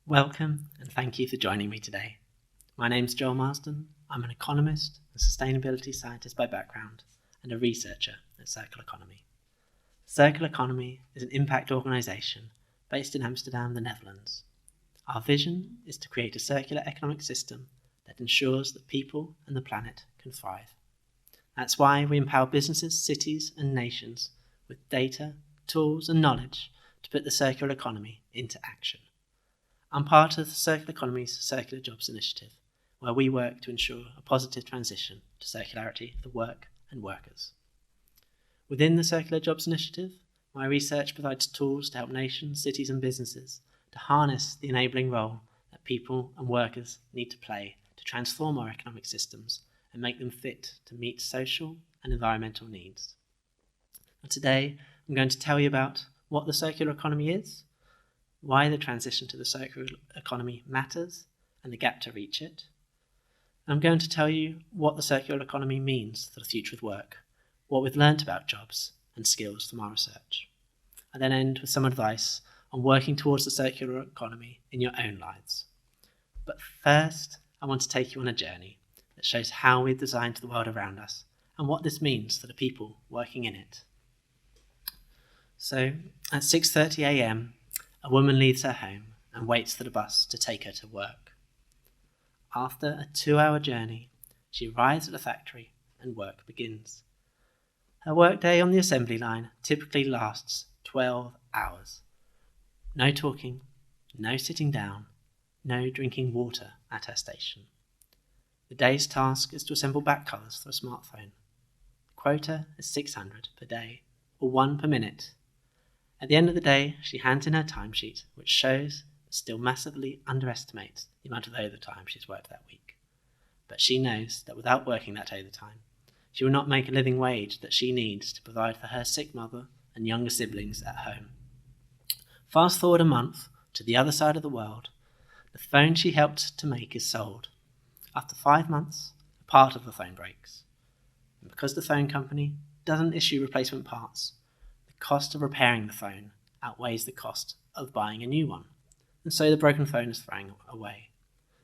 Welcome and thank you for joining me today. My name's Joel Marsden. I'm an economist and sustainability scientist by background and a researcher at Circular Economy. Circular Economy is an impact organisation based in Amsterdam, the Netherlands. Our vision is to create a circular economic system that ensures that people and the planet can thrive. That's why we empower businesses, cities and nations with data, tools and knowledge to put the circular economy into action. I'm part of the Circular Economy's Circular Jobs Initiative, where we work to ensure a positive transition to circularity for work and workers. Within the Circular Jobs Initiative, my research provides tools to help nations, cities and businesses to harness the enabling role that people and workers need to play to transform our economic systems and make them fit to meet social and environmental needs. And today, I'm going to tell you about what the circular economy is, why the transition to the circular economy matters and the gap to reach it. I'm going to tell you what the circular economy means for the future of work, what we've learnt about jobs and skills from our research. I then end with some advice on working towards the circular economy in your own lives. But first, I want to take you on a journey that shows how we've designed the world around us and what this means for the people working in it. So, at 6:30 a.m, a woman leaves her home and waits for the bus to take her to work. After a 2-hour journey, she arrives at the factory and work begins. Her workday on the assembly line typically lasts 12 hours. No talking, no sitting down, no drinking water at her station. The day's task is to assemble back colours for a smartphone. The quota is 600 per day, or 1 per minute. At the end of the day, she hands in her timesheet, which shows but still massively underestimates the amount of overtime she's worked that week. But she knows that without working that overtime, she will not make a living wage that she needs to provide for her sick mother and younger siblings at home. Fast forward a month to the other side of the world, the phone she helped to make is sold. After 5 months, a part of the phone breaks. And because the phone company doesn't issue replacement parts, the cost of repairing the phone outweighs the cost of buying a new one, and so the broken phone is thrown away.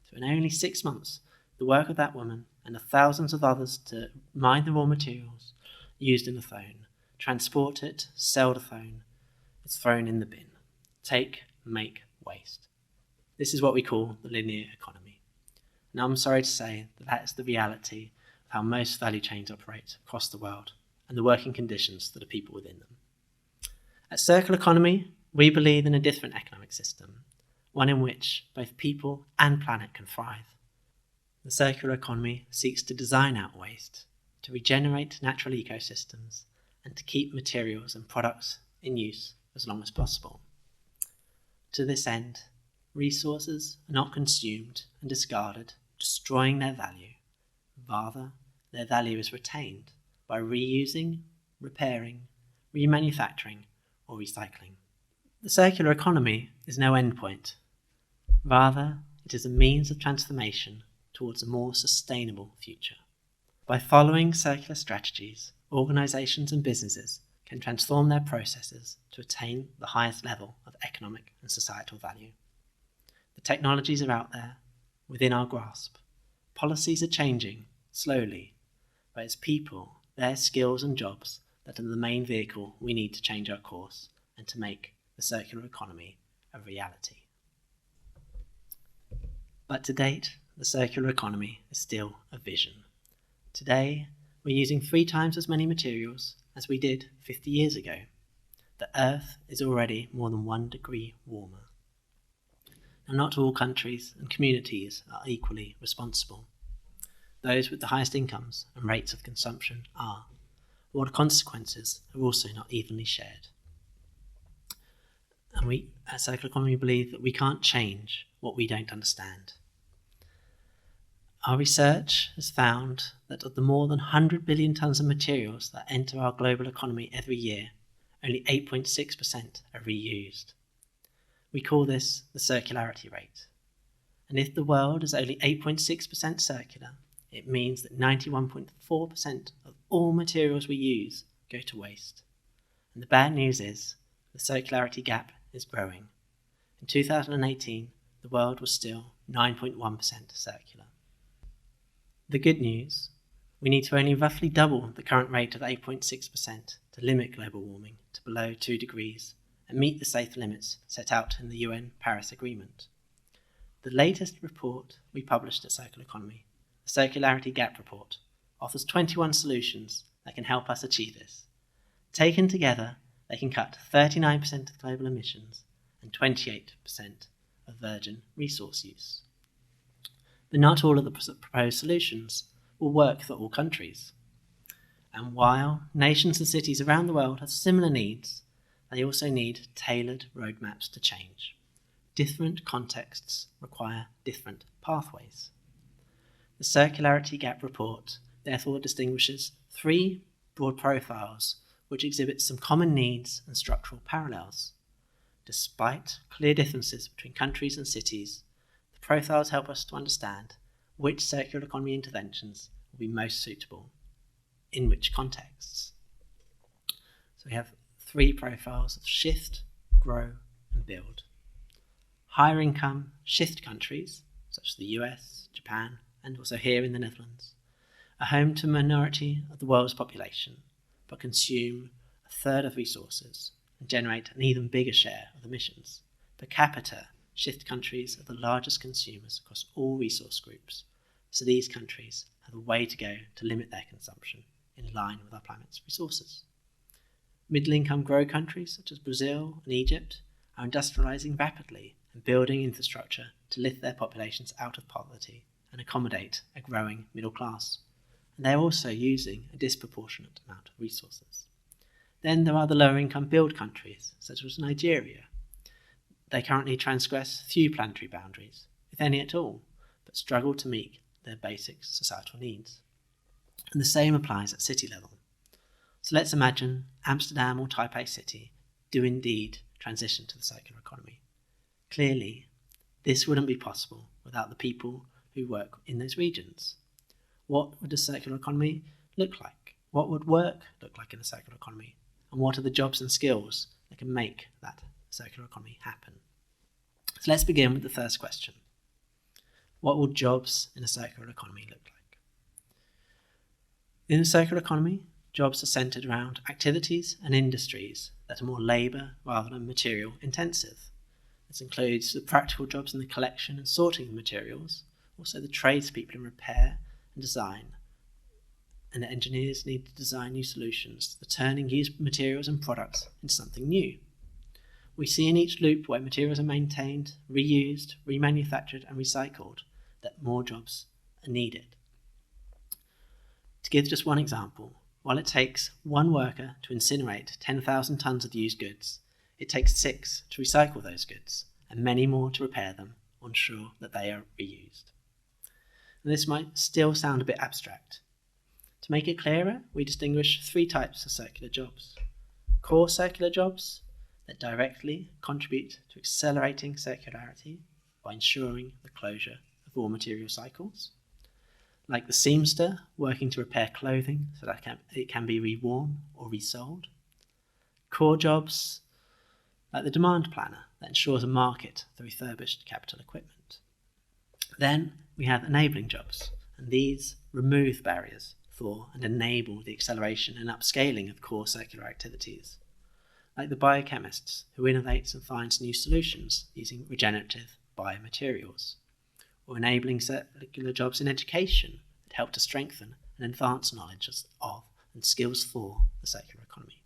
So in only 6 months, the work of that woman and the thousands of others to mine the raw materials used in the phone, transport it, sell the phone, is thrown in the bin. Take, make, waste. This is what we call the linear economy. Now I'm sorry to say that that's the reality of how most value chains operate across the world and the working conditions for the people within them. At Circular Economy, we believe in a different economic system, one in which both people and planet can thrive. The circular economy seeks to design out waste, to regenerate natural ecosystems, and to keep materials and products in use as long as possible. To this end, resources are not consumed and discarded, destroying their value. Rather, their value is retained by reusing, repairing, remanufacturing, or recycling. The circular economy is no endpoint. Rather, it is a means of transformation towards a more sustainable future. By following circular strategies, organisations and businesses can transform their processes to attain the highest level of economic and societal value. The technologies are out there, within our grasp. Policies are changing, slowly, but it's people, their skills and jobs that are the main vehicle we need to change our course and to make the circular economy a reality. But to date, the circular economy is still a vision. Today, we're using 3 times as many materials as we did 50 years ago. The Earth is already more than 1 degree warmer. Now, not all countries and communities are equally responsible. Those with the highest incomes and rates of consumption are, while the consequences are also not evenly shared. And we at Circular Economy believe that we can't change what we don't understand. Our research has found that of the more than 100 billion tonnes of materials that enter our global economy every year, only 8.6% are reused. We call this the circularity rate. And if the world is only 8.6% circular, it means that 91.4% of all materials we use go to waste. And the bad news is the circularity gap is growing. In 2018, the world was still 9.1% circular. The good news: we need to only roughly double the current rate of 8.6% to limit global warming to below 2 degrees and meet the safe limits set out in the UN Paris Agreement. The latest report we published at Circular Economy, the Circularity Gap Report, offers 21 solutions that can help us achieve this. Taken together, they can cut 39% of global emissions and 28% of virgin resource use. But not all of the proposed solutions will work for all countries. And while nations and cities around the world have similar needs, they also need tailored roadmaps to change. Different contexts require different pathways. The Circularity Gap Report therefore distinguishes 3 broad profiles which exhibit some common needs and structural parallels. Despite clear differences between countries and cities, the profiles help us to understand which circular economy interventions will be most suitable in which contexts. So we have 3 profiles of shift, grow, and build. Higher income shift countries, such as the US, Japan, and also here in the Netherlands, are home to a minority of the world's population, but consume a third of resources and generate an even bigger share of emissions. Per capita, shift countries are the largest consumers across all resource groups, so these countries have a way to go to limit their consumption in line with our planet's resources. Middle-income grow countries such as Brazil and Egypt are industrializing rapidly and building infrastructure to lift their populations out of poverty and accommodate a growing middle class. And they're also using a disproportionate amount of resources. Then there are the lower-income build countries, such as Nigeria. They currently transgress few planetary boundaries, if any at all, but struggle to meet their basic societal needs. And the same applies at city level. So let's imagine Amsterdam or Taipei City do indeed transition to the circular economy. Clearly, this wouldn't be possible without the people who work in those regions. What would a circular economy look like? What would work look like in a circular economy? And what are the jobs and skills that can make that circular economy happen? So let's begin with the first question. What will jobs in a circular economy look like? In a circular economy, jobs are centered around activities and industries that are more labor rather than material intensive. This includes the practical jobs in the collection and sorting of materials, also the tradespeople in repair and design, and the engineers need to design new solutions for turning used materials and products into something new. We see in each loop where materials are maintained, reused, remanufactured and recycled that more jobs are needed. To give just one example, while it takes one worker to incinerate 10,000 tonnes of used goods, it takes 6 to recycle those goods and many more to repair them or ensure that they are reused. And this might still sound a bit abstract. To make it clearer, we distinguish 3 types of circular jobs. Core circular jobs that directly contribute to accelerating circularity by ensuring the closure of raw material cycles, like the seamster working to repair clothing so that it can be reworn or resold. Core jobs like the demand planner that ensures a market for refurbished capital equipment. Then we have enabling jobs, and these remove barriers for and enable the acceleration and upscaling of core circular activities, like the biochemists who innovates and finds new solutions using regenerative biomaterials, or enabling circular jobs in education that help to strengthen and advance knowledge of and skills for the circular economy.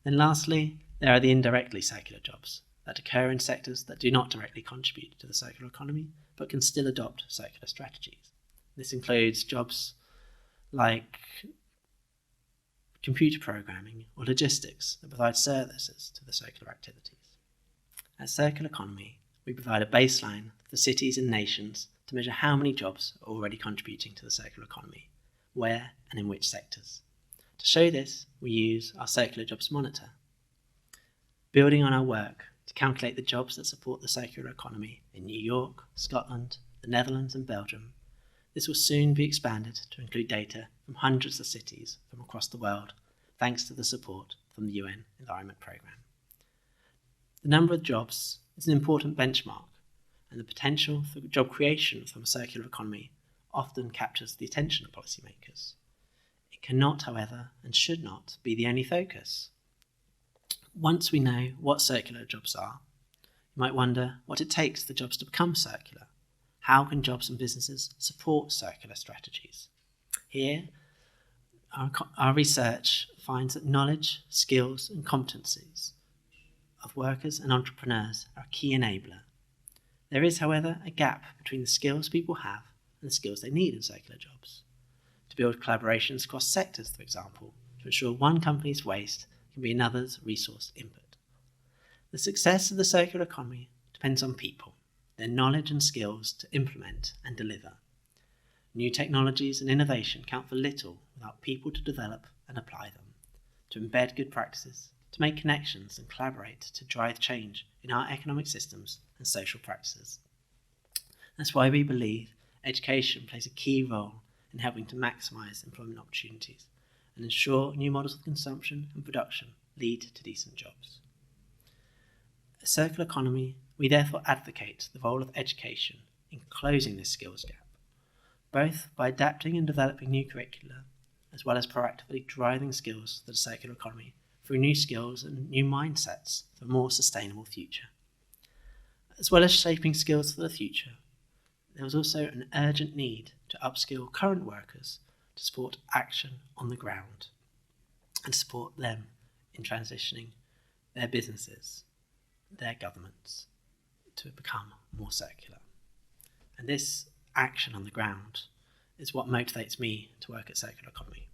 Then lastly, there are the indirectly circular jobs that occur in sectors that do not directly contribute to the circular economy, but can still adopt circular strategies. This includes jobs like computer programming or logistics that provide services to the circular activities. At Circular Economy, we provide a baseline for cities and nations to measure how many jobs are already contributing to the circular economy, where and in which sectors. To show this, we use our Circular Jobs Monitor. Building on our work to calculate the jobs that support the circular economy in New York, Scotland, the Netherlands and Belgium, this will soon be expanded to include data from hundreds of cities from across the world, thanks to the support from the UN Environment Programme. The number of jobs is an important benchmark, and the potential for job creation from a circular economy often captures the attention of policymakers. It cannot, however, and should not, be the only focus. Once we know what circular jobs are, you might wonder what it takes for jobs to become circular. How can jobs and businesses support circular strategies? Here, our research finds that knowledge, skills, and competencies of workers and entrepreneurs are a key enabler. There is, however, a gap between the skills people have and the skills they need in circular jobs. To build collaborations across sectors, for example, to ensure one company's waste can be another's resource input. The success of the circular economy depends on people, their knowledge and skills to implement and deliver. New technologies and innovation count for little without people to develop and apply them, to embed good practices, to make connections and collaborate to drive change in our economic systems and social practices. That's why we believe education plays a key role in helping to maximise employment opportunities and ensure new models of consumption and production lead to decent jobs. A circular economy, we therefore advocate the role of education in closing this skills gap, both by adapting and developing new curricula, as well as proactively driving skills to the circular economy through new skills and new mindsets for a more sustainable future. As well as shaping skills for the future, there was also an urgent need to upskill current workers to support action on the ground and support them in transitioning their businesses, their governments, to become more circular. And this action on the ground is what motivates me to work at Circular Economy.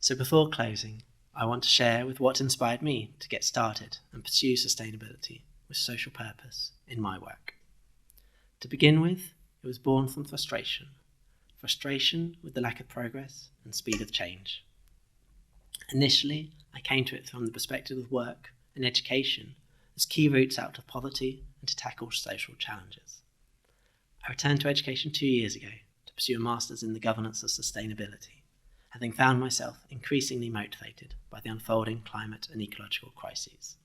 So before closing, I want to share with what inspired me to get started and pursue sustainability with social purpose in my work. To begin with, it was born from frustration with the lack of progress and speed of change. Initially, I came to it from the perspective of work and education as key routes out of poverty and to tackle social challenges. I returned to education 2 years ago to pursue a master's in the governance of sustainability, having found myself increasingly motivated by the unfolding climate and ecological crises.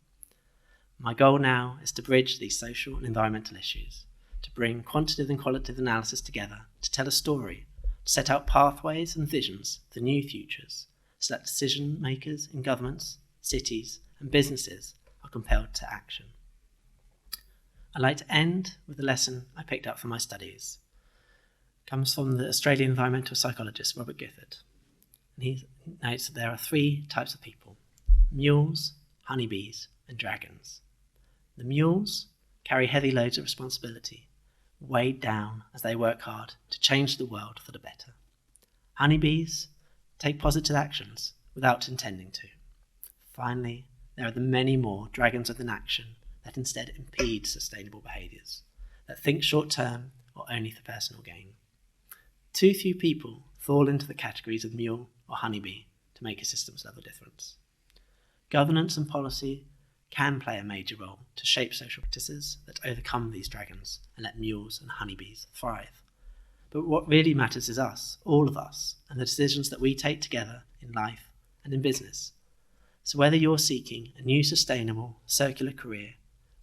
My goal now is to bridge these social and environmental issues, to bring quantitative and qualitative analysis together, to tell a story, to set out pathways and visions for new futures, so that decision makers in governments, cities, and businesses are compelled to action. I'd like to end with a lesson I picked up from my studies. It comes from the Australian environmental psychologist Robert Gifford. And he notes that there are 3 types of people: mules, honeybees, and dragons. The mules carry heavy loads of responsibility, weighed down as they work hard to change the world for the better. Honeybees take positive actions without intending to. Finally, there are the many more dragons with an action that instead impede sustainable behaviours, that think short-term or only for personal gain. Too few people fall into the categories of mule or honeybee to make a systems level difference. Governance and policy can play a major role to shape social practices that overcome these dragons and let mules and honeybees thrive. But what really matters is us, all of us, and the decisions that we take together in life and in business. So whether you're seeking a new sustainable, circular career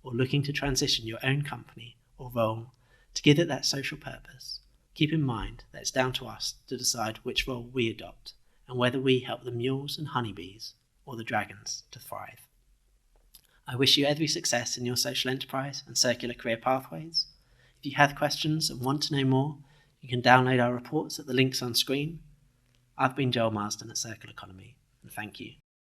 or looking to transition your own company or role to give it that social purpose, keep in mind that it's down to us to decide which role we adopt and whether we help the mules and honeybees or the dragons to thrive. I wish you every success in your social enterprise and circular career pathways. If you have questions and want to know more, you can download our reports at the links on screen. I've been Joel Marsden at Circular Economy, and thank you